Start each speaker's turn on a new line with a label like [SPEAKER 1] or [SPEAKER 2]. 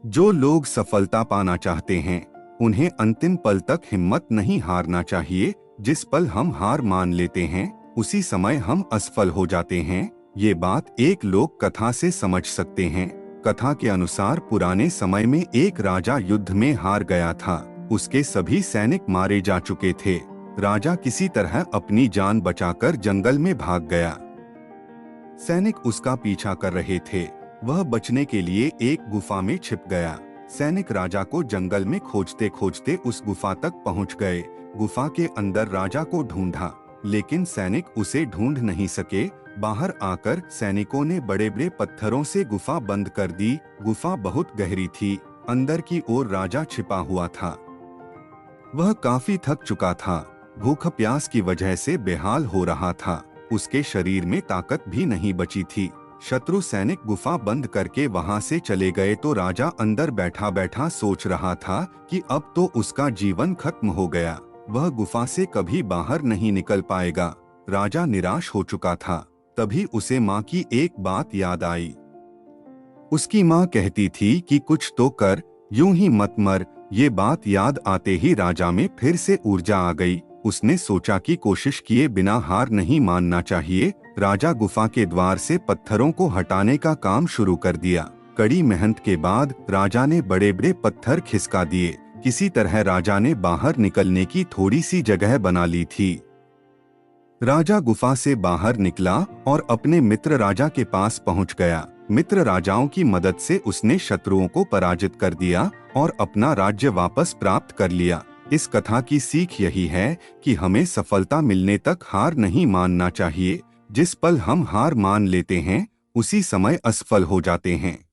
[SPEAKER 1] जो लोग सफलता पाना चाहते हैं उन्हें अंतिम पल तक हिम्मत नहीं हारना चाहिए। जिस पल हम हार मान लेते हैं उसी समय हम असफल हो जाते हैं। ये बात एक लोक कथा से समझ सकते हैं। कथा के अनुसार पुराने समय में एक राजा युद्ध में हार गया था। उसके सभी सैनिक मारे जा चुके थे। राजा किसी तरह अपनी जान बचाकर जंगल में भाग गया। सैनिक उसका पीछा कर रहे थे। वह बचने के लिए एक गुफा में छिप गया। सैनिक राजा को जंगल में खोजते खोजते उस गुफा तक पहुंच गए। गुफा के अंदर राजा को ढूंढा, लेकिन सैनिक उसे ढूंढ नहीं सके। बाहर आकर सैनिकों ने बड़े बड़े पत्थरों से गुफा बंद कर दी। गुफा बहुत गहरी थी। अंदर की ओर राजा छिपा हुआ था। वह काफी थक चुका था। भूख प्यास की वजह से बेहाल हो रहा था। उसके शरीर में ताकत भी नहीं बची थी। शत्रु सैनिक गुफा बंद करके वहां से चले गए तो राजा अंदर बैठा बैठा सोच रहा था कि अब तो उसका जीवन खत्म हो गया। वह गुफा से कभी बाहर नहीं निकल पाएगा। राजा निराश हो चुका था। तभी उसे माँ की एक बात याद आई। उसकी माँ कहती थी कि कुछ तो कर, यूं ही मत मर। ये बात याद आते ही राजा में फिर से ऊर्जा आ गई। उसने सोचा कि कोशिश किए बिना हार नहीं मानना चाहिए। राजा गुफा के द्वार से पत्थरों को हटाने का काम शुरू कर दिया। कड़ी मेहनत के बाद राजा ने बड़े बड़े पत्थर खिसका दिए। किसी तरह राजा ने बाहर निकलने की थोड़ी सी जगह बना ली थी। राजा गुफा से बाहर निकला और अपने मित्र राजा के पास पहुंच गया। मित्र राजाओं की मदद से उसने शत्रुओं को पराजित कर दिया और अपना राज्य वापस प्राप्त कर लिया। इस कथा की सीख यही है कि हमें सफलता मिलने तक हार नहीं मानना चाहिए। जिस पल हम हार मान लेते हैं उसी समय असफल हो जाते हैं।